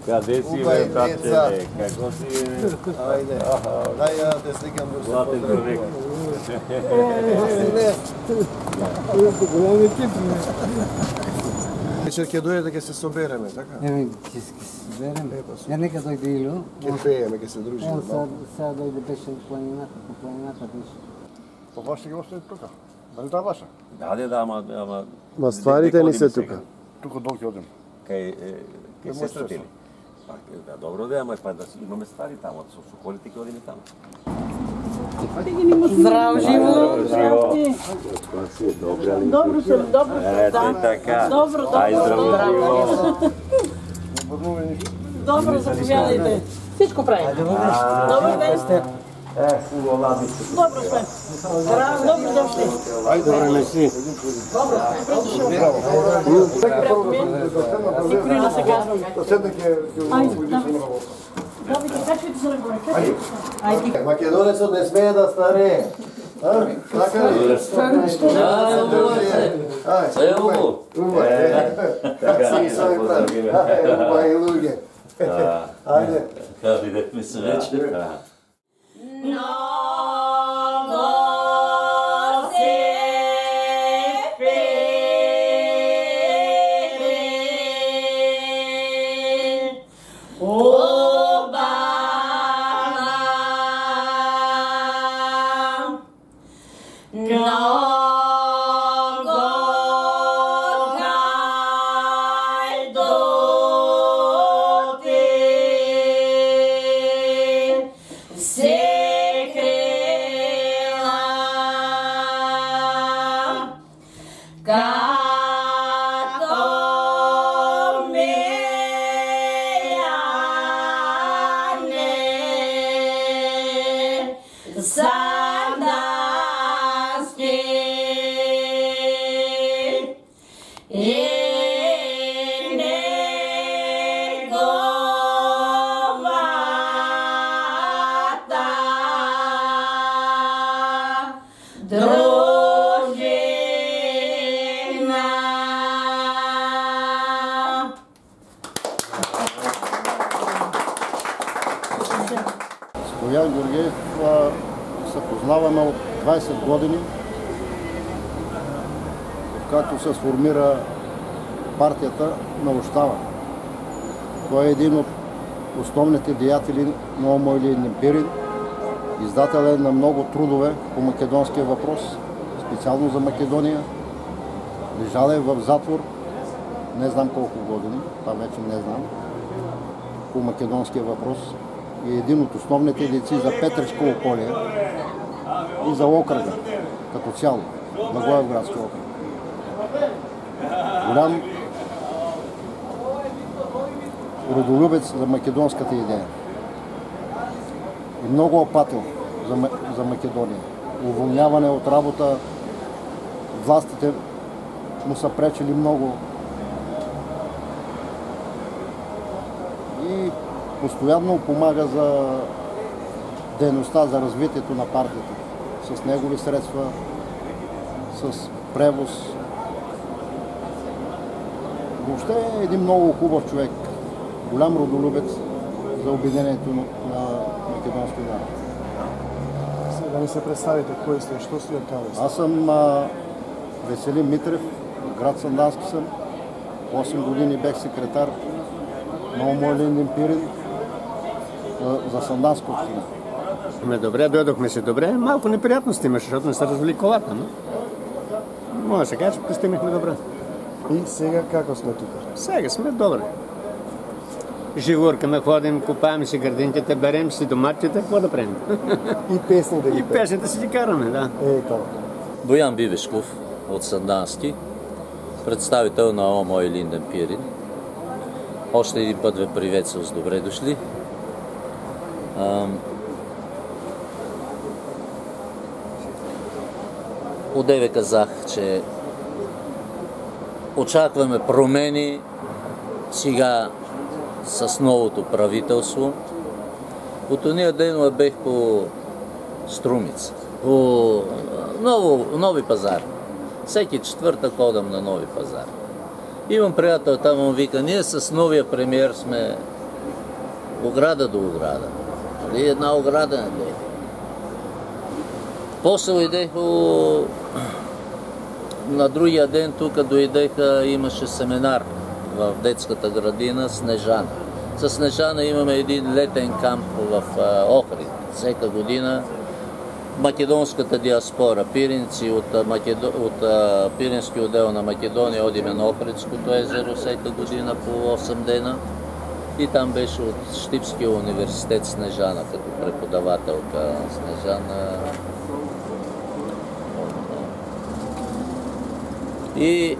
Къде си, бе, братче? Какво си, бе? Айде. Дай да те сликам до Златен човек. Голям екип. Вечер ќе дојде ќе се собереме, така? Ќе се собереме. Ја нека дојде Ило. Ќе пееме, ќе се дружиме. Сега дојде беше планината, по планината беше. Па вашите ги остави тука. Дали таа ваша? Да, ама... Ма стварите ни се тука. Тука долу ќе одим. Кај сестрите ли? Добро да, ама да имаме ствари таму, со колите ќе одиме таму. Здрав живот! Добро се, добро се, така. Добро, Ај, здраво живот! Добро, заповядайте. Всичко правим. Добър ден. Хубаво ладница. Добро сме. Добро дошли. Добре, меси. Добро сме. Николина се казвам. Седна ќе Давайте, качвайте се нагоре. Айде. Македонецот не смее да старее. Така ли? Така си сами прави. Убави луѓе. Ајде. Kada vidjet mi se večer. Стоян Георгиев се познаваме от 20 години, откакто се сформира партията на Ощава. Той е един от основните деятели на Омо Илин Пирин, издател е на много трудове по македонския въпрос, специално за Македония. Лежал е в затвор, не знам колко години, това вече не знам, по македонския въпрос. И един от основните дейци за Петричко околие и за окръга като цяло, Благоевградски окръг. Голям родолюбец за македонската идея и много опатил за Македония. Уволняване от работа, властите му са пречили много и постоянно помага за дейността, за развитието на партията. С негови средства, с превоз. Въобще е един много хубав човек, голям родолюбец за обединението на македонския народ. Да ми се представите, кой сте, що сте от тази? Аз съм Веселин Митрев, от град Сандански съм. 8 години бех секретар на Омо Илин Пирин за Санданска община. Добре, дойдохме се добре. Малко неприятности имаше, защото не се развали колата, но може да се каже, че постигнахме добре. И сега како сме тук? Сега сме добре. Живуркаме, ходим, купаем си градинките, берем си доматите, какво да правим? И песните ги И песните си ги караме, да. Така. Боян Бивешков от Сандански, представител на Омо Илин Пирин. Още един път ви приветствам с добре дошли. Одеве казах, че очакваме промени сега с новото правителство. От ония денове бех по Струмица, по Нови пазар. Всеки четвъртък ходам на Нови пазар. Имам приятел там, он вика, ние с новия премиер сме ограда до ограда. Нали, една ограда не дойде. После дойдеха на другия ден, тук дойдеха, имаше семинар в детската градина Снежана. С Снежана имаме един летен камп в Охрид. Всека година македонската диаспора, пиринци от Пирински отдел на Македония, одиме на Охридското езеро всека година по 8 дена. И там беше от Щипския университет Снежана, като преподавателка Снежана. И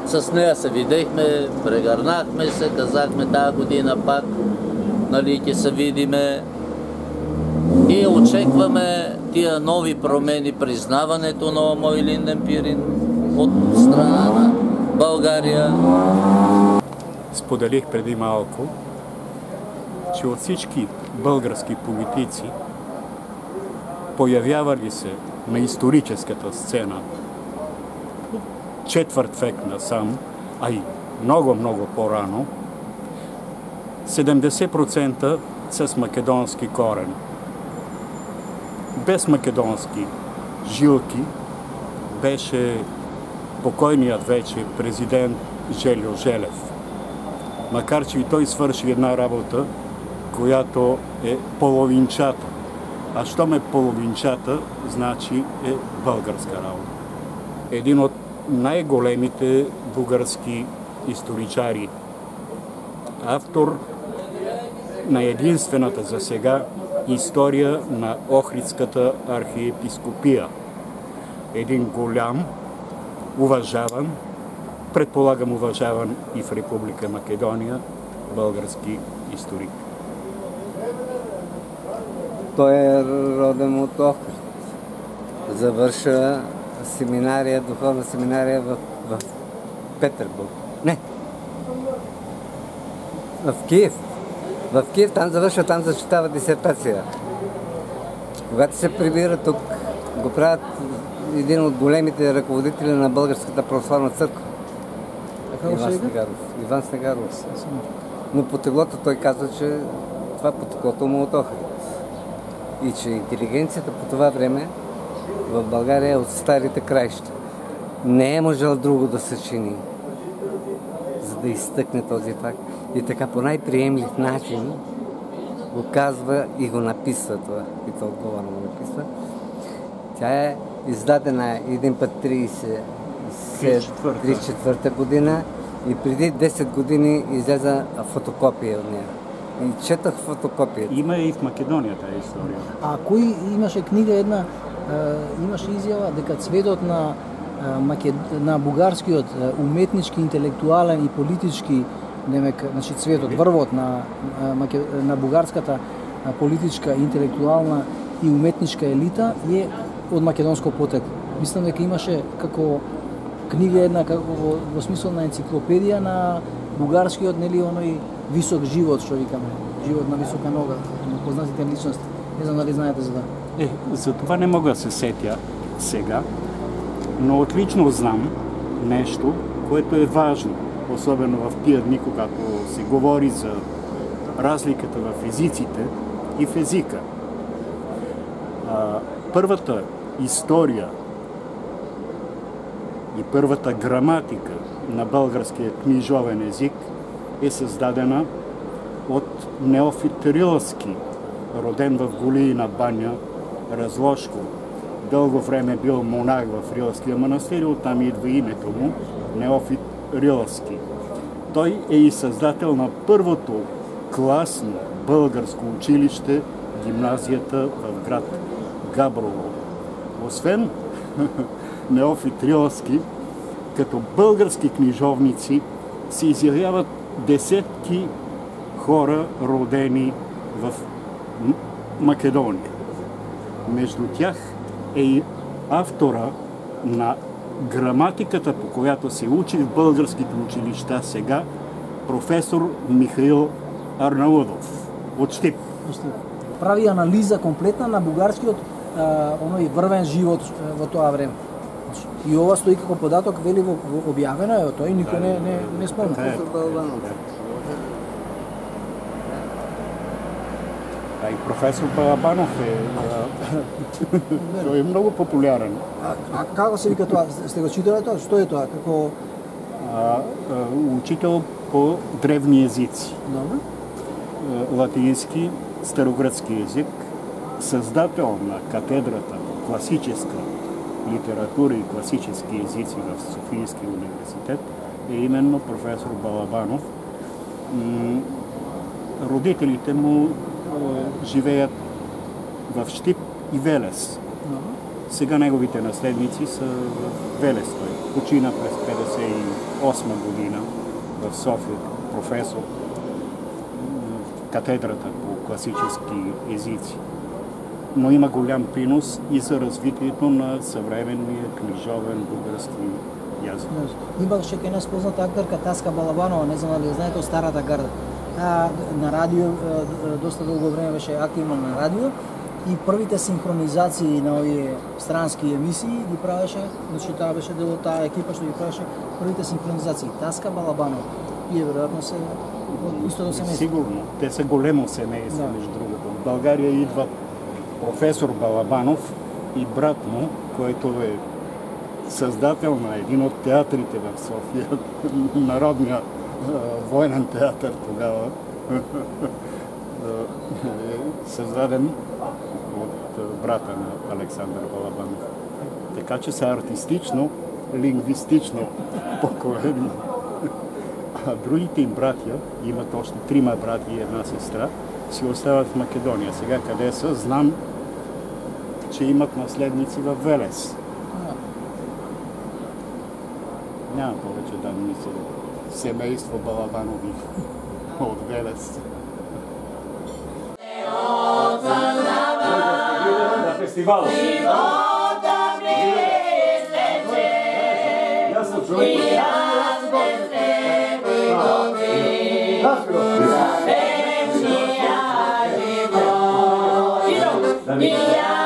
с нея се видехме, прегърнахме се, казахме тази година пак, нали, ќе се видиме. И очакваме тия нови промени, признаването на Омо Илинден Пирин от страна на България. Споделих преди малко, че от всички български политици, появявали се на историческата сцена четвърт век насам, а и много по-рано, 70% с македонски корен. Без македонски жилки беше покойният вече президент Желю Желев. Макар че и той свърши една работа, която е половинчата. А щом е половинчата, значи е българска работа. Един от най-големите български историчари. Автор на единствената за сега история на Охридската архиепископия. Един голям, уважаван, предполагам уважаван и в Република Македония, български историк. Той е роден от Охрид. Завърша семинария, духовна семинария в Петербург. Не. В Киев. В Киев там завършва, там защитава дисертация. Когато се прибира тук, го правят един от големите ръководители на Българската православна църква. Иван Снегаров. Но по теглото той казва, че това по теглото му от Охрид. И че интелигенцията по това време в България е от старите краища. Не е можел друго да се чини, за да изтъкне този факт. И така по най-приемлив начин го казва и го написва това. И то отговорно го написва. Тя е издадена един път 1934 година и преди 10 години излезе фотокопия от нея. И четах фотокопията. Има и в Македония тази история. А кој имаше книга една, имаше изјава дека цветот на бугарскиот уметнички, интелектуален и политички, значи цветот, врвот на бугарската политичка, интелектуална и уметничка елита е од македонско потекло. Мислам дека имаше како книга една, како во смисол на енциклопедија на бугарскиот, нели, оној висок живот, што викаме, живот на висока нога, на познатите личности. Не знам дали знаете за това. За това не мога да се сетя сега, но отлично знам нещо, което е важно, особено в тия дни, когато се говори за разликата в езиците и в езика. Първата история и първата граматика на българския книжовен език е създадена от Неофит Рилски, роден в Голиина баня, Разложко. Дълго време бил монах в Рилския манастир, оттам идва името му Неофит Рилски. Той е и създател на първото класно българско училище, гимназията в град Габрово. Освен Неофит Рилски, като български книжовници се изявяват десетки хора, родени в Македония. Между тях е и автора на граматиката, по която се учи в българските училища сега, професор Михаил Арнаудов от Щип. Прави анализа комплетна на бугарскиот оној врвен живот во тоа време. И ова стои како податок, вели во објавено е, тој никој не спомна. А и професор Балабанов тој е многу популярен. А како се вика тоа? Сте го читале тоа? Што е тоа? Како Учител по древни езици. Добро. Латински, старогръцки език, създател на катедрата по класическа литература и класически езици в Софийския университет е именно професор Балабанов. Родителите му живеят в Щип и Велес. Сега неговите наследници са в Велес. Той почина през 1958 година в София, професор в катедрата по класически езици. Но има голям принос и за развитието на съвременния книжовен български язик. Имаше кај нас позната актерка Таска Балабанова, не знам дали ја знаете, од старата гарда. На радио, доста долго време беше активна на радио и првите синхронизации на овие странски емисии ги правеше, значи таа беше дел од таа екипа што ги правеше првите синхронизации. Таска Балабанова. И веројатно се истото семејство. Сигурно. Те са големо семейство, между другото. В България идва професор Балабанов и брат му, който е създател на един от театрите в София, Народния военен театър тогава, създаден от брата на Александър Балабанов. Така че са артистично, лингвистично поколени. А другите им братя, имат още 3 брати и 1 сестра, си остават в Македония. Сега къде са, знам, че имат наследници в Велес. Няма повече данни за семейство Балабанови от Велес. На фестивал. Аз съм човек. Católica,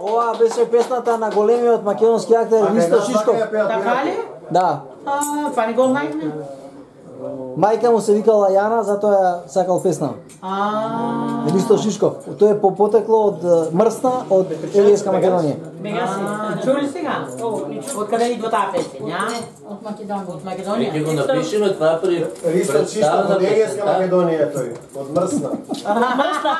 Ова беше песната на големиот македонски актер Ристо Шишков. Така ли? Да. Това не го знаехме. Мајка му се викала Јана, затоа ја сакал песна. Ристо Шишков. Тој е по потекло од Мрсна, од Елиеска Македонија. Бега си. Чули сега? Од каде идва таа песен, Од Македонија. Од Македонија. Ќе го напишеме това при Ристо Шишков од Елиеска Македонија тој, од Мрсна. Мрсна.